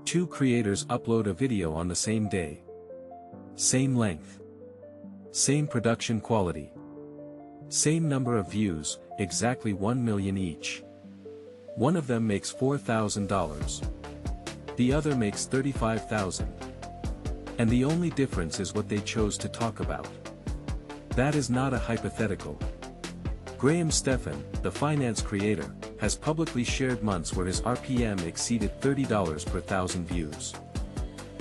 Two creators upload a video on the same day. Same length. Same production quality. Same number of views, exactly 1 million each. One of them makes $4,000. The other makes $35,000. And the only difference is what they chose to talk about. That is not a hypothetical. Graham Stephan, the finance creator, has publicly shared months where his RPM exceeded $30 per thousand views.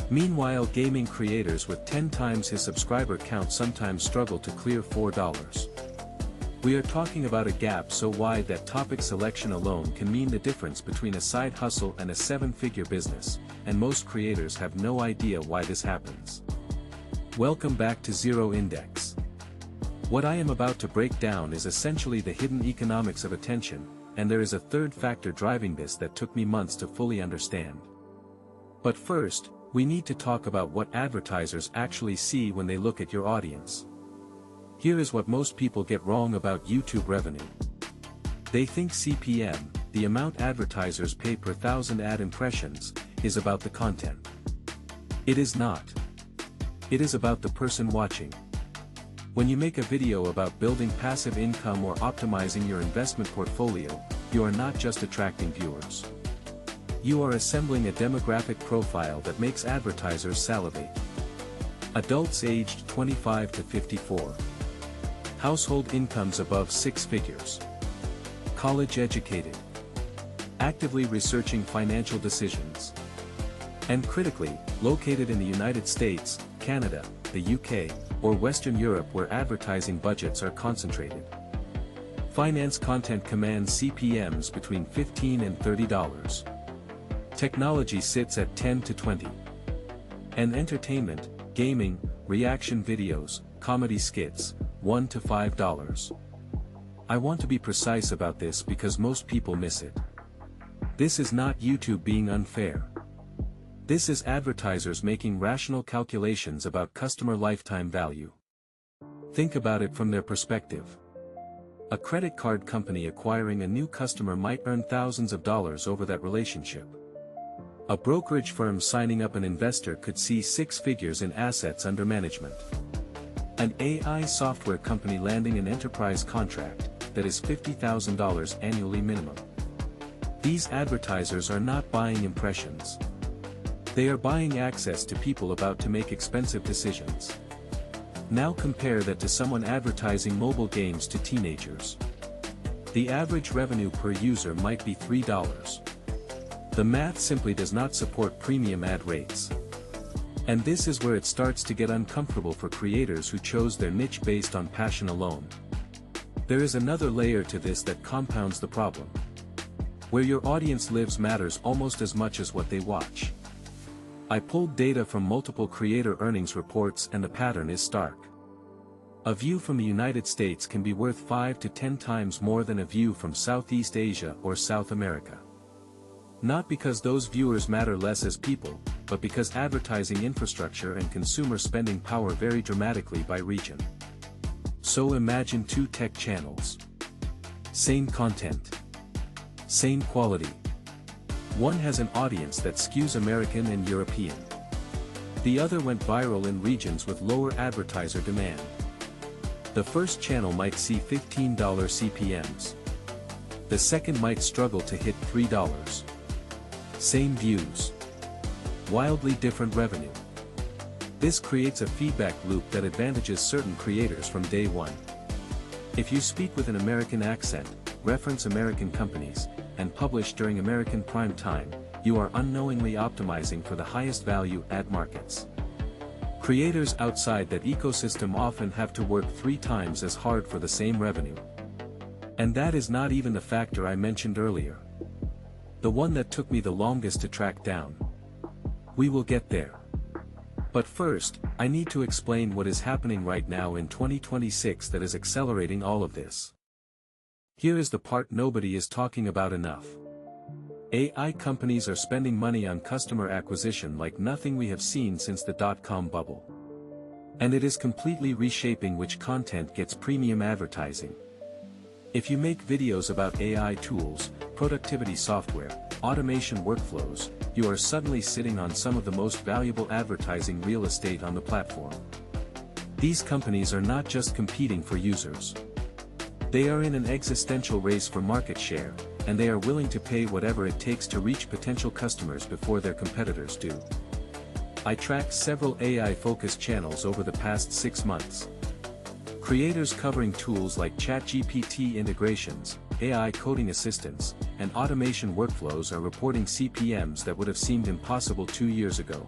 Meanwhile, gaming creators with 10 times his subscriber count sometimes struggle to clear $4. We are talking about a gap so wide that topic selection alone can mean the difference between a side hustle and a seven-figure business, and most creators have no idea why this happens. Welcome back to Zero Index. What I am about to break down is essentially the hidden economics of attention, and there is a third factor driving this that took me months to fully understand. But first, we need to talk about what advertisers actually see when they look at your audience. Here is what most people get wrong about YouTube revenue. They think CPM, the amount advertisers pay per thousand ad impressions, is about the content. It is not. It is about the person watching. When you make a video about building passive income or optimizing your investment portfolio, you are not just attracting viewers. You are assembling a demographic profile that makes advertisers salivate. Adults aged 25 to 54. Household incomes above 6 figures. College educated. Actively researching financial decisions. And critically, located in the United States, Canada, the UK, or Western Europe where advertising budgets are concentrated. Finance content commands CPMs between $15 and $30. Technology sits at 10 to 20. And entertainment, gaming, reaction videos, comedy skits, $1 to $5. I want to be precise about this because most people miss it. This is not YouTube being unfair. This is advertisers making rational calculations about customer lifetime value. Think about it from their perspective. A credit card company acquiring a new customer might earn thousands of dollars over that relationship. A brokerage firm signing up an investor could see 6 figures in assets under management. An AI software company landing an enterprise contract that is $50,000 annually minimum. These advertisers are not buying impressions. They are buying access to people about to make expensive decisions. Now compare that to someone advertising mobile games to teenagers. The average revenue per user might be $3. The math simply does not support premium ad rates. And this is where it starts to get uncomfortable for creators who chose their niche based on passion alone. There is another layer to this that compounds the problem. Where your audience lives matters almost as much as what they watch. I pulled data from multiple creator earnings reports and the pattern is stark. A view from the United States can be worth 5 to 10 times more than a view from Southeast Asia or South America. Not because those viewers matter less as people, but because advertising infrastructure and consumer spending power vary dramatically by region. So imagine 2 tech channels. Same content. Same quality. One has an audience that skews American and European. The other went viral in regions with lower advertiser demand. The first channel might see $15 CPMs. The second might struggle to hit $3. Same views. Wildly different revenue. This creates a feedback loop that advantages certain creators from day one. If you speak with an American accent, reference American companies, and publish during American prime time, you are unknowingly optimizing for the highest value ad markets. Creators outside that ecosystem often have to work 3 times as hard for the same revenue. And that is not even the factor I mentioned earlier. The one that took me the longest to track down. We will get there. But first, I need to explain what is happening right now in 2026 that is accelerating all of this. Here is the part nobody is talking about enough. AI companies are spending money on customer acquisition like nothing we have seen since the dot-com bubble. And it is completely reshaping which content gets premium advertising. If you make videos about AI tools, productivity software, automation workflows, you are suddenly sitting on some of the most valuable advertising real estate on the platform. These companies are not just competing for users. They are in an existential race for market share, and they are willing to pay whatever it takes to reach potential customers before their competitors do. I tracked several AI-focused channels over the past 6 months. Creators covering tools like ChatGPT integrations, AI coding assistants, and automation workflows are reporting CPMs that would have seemed impossible 2 years ago.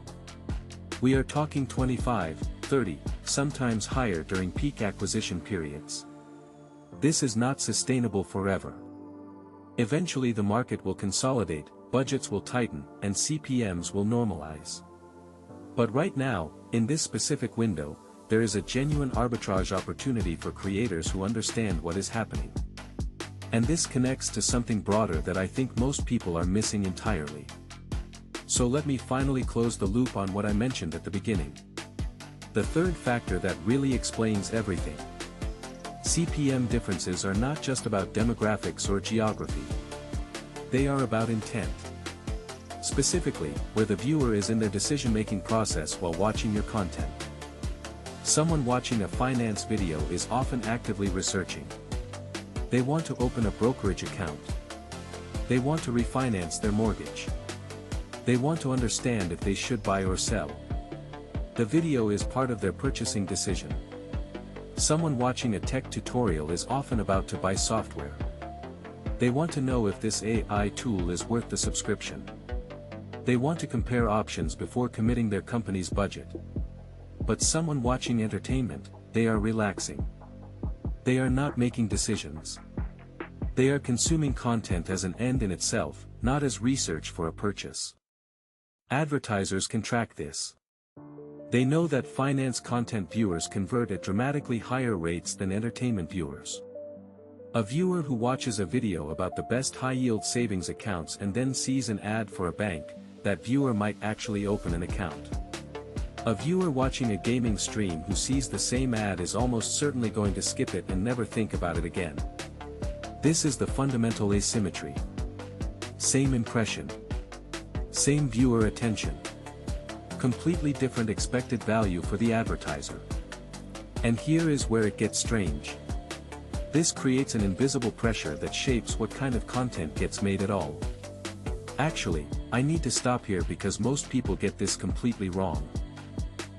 We are talking 25, 30, sometimes higher during peak acquisition periods. This is not sustainable forever. Eventually the market will consolidate, budgets will tighten, and CPMs will normalize. But right now, in this specific window, there is a genuine arbitrage opportunity for creators who understand what is happening. And this connects to something broader that I think most people are missing entirely. So let me finally close the loop on what I mentioned at the beginning. The third factor that really explains everything. CPM differences are not just about demographics or geography. They are about intent. Specifically, where the viewer is in their decision-making process while watching your content. Someone watching a finance video is often actively researching. They want to open a brokerage account. They want to refinance their mortgage. They want to understand if they should buy or sell. The video is part of their purchasing decision. Someone watching a tech tutorial is often about to buy software. They want to know if this AI tool is worth the subscription. They want to compare options before committing their company's budget. But someone watching entertainment, they are relaxing. They are not making decisions. They are consuming content as an end in itself, not as research for a purchase. Advertisers can track this. They know that finance content viewers convert at dramatically higher rates than entertainment viewers. A viewer who watches a video about the best high-yield savings accounts and then sees an ad for a bank, that viewer might actually open an account. A viewer watching a gaming stream who sees the same ad is almost certainly going to skip it and never think about it again. This is the fundamental asymmetry. Same impression. Same viewer attention. Completely different expected value for the advertiser. And here is where it gets strange. This creates an invisible pressure that shapes what kind of content gets made at all. Actually, I need to stop here because most people get this completely wrong.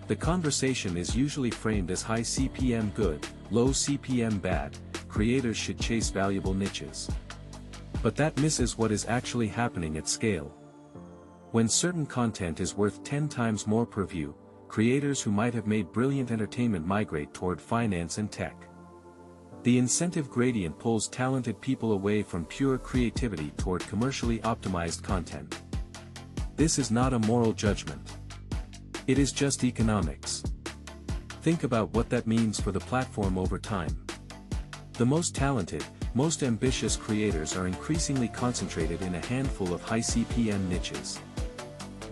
The conversation is usually framed as high CPM good, low CPM bad, creators should chase valuable niches. But that misses what is actually happening at scale. When certain content is worth 10 times more per view, creators who might have made brilliant entertainment migrate toward finance and tech. The incentive gradient pulls talented people away from pure creativity toward commercially optimized content. This is not a moral judgment. It is just economics. Think about what that means for the platform over time. The most talented, most ambitious creators are increasingly concentrated in a handful of high CPM niches.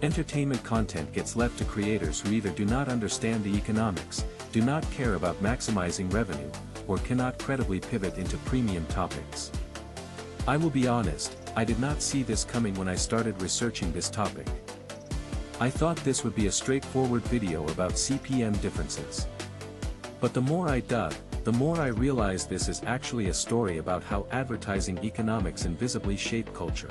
Entertainment content gets left to creators who either do not understand the economics, do not care about maximizing revenue, or cannot credibly pivot into premium topics. I will be honest, I did not see this coming when I started researching this topic. I thought this would be a straightforward video about CPM differences. But the more I dug, the more I realized this is actually a story about how advertising economics invisibly shape culture.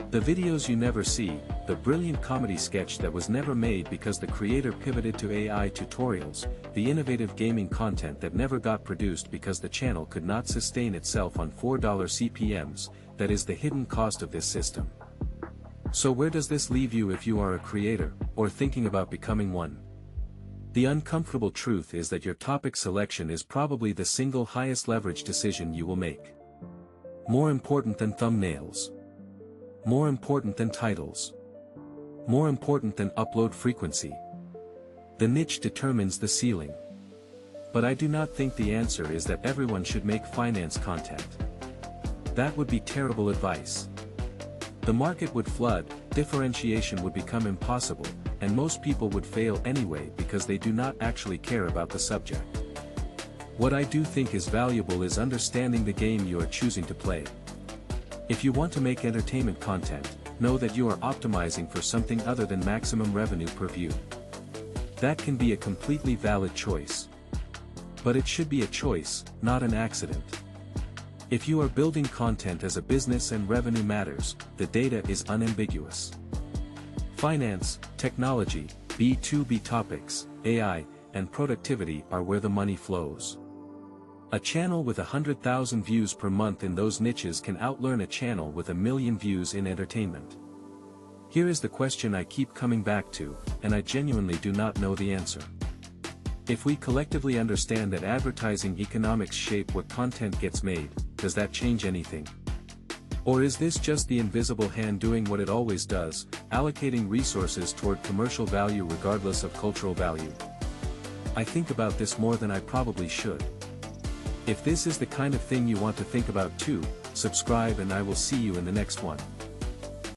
The videos you never see, the brilliant comedy sketch that was never made because the creator pivoted to AI tutorials, the innovative gaming content that never got produced because the channel could not sustain itself on $4 CPMs, that is the hidden cost of this system. So where does this leave you if you are a creator, or thinking about becoming one? The uncomfortable truth is that your topic selection is probably the single highest leverage decision you will make. More important than thumbnails. More important than titles. More important than upload frequency. The niche determines the ceiling. But I do not think the answer is that everyone should make finance content. That would be terrible advice. The market would flood, differentiation would become impossible, and most people would fail anyway because they do not actually care about the subject. What I do think is valuable is understanding the game you are choosing to play. If you want to make entertainment content, know that you are optimizing for something other than maximum revenue per view. That can be a completely valid choice. But it should be a choice, not an accident. If you are building content as a business and revenue matters, the data is unambiguous. Finance, technology, B2B topics, AI, and productivity are where the money flows. A channel with 100,000 views per month in those niches can outlearn a channel with 1 million views in entertainment. Here is the question I keep coming back to, and I genuinely do not know the answer. If we collectively understand that advertising economics shape what content gets made, does that change anything? Or is this just the invisible hand doing what it always does, allocating resources toward commercial value regardless of cultural value? I think about this more than I probably should. If this is the kind of thing you want to think about too, subscribe and I will see you in the next one.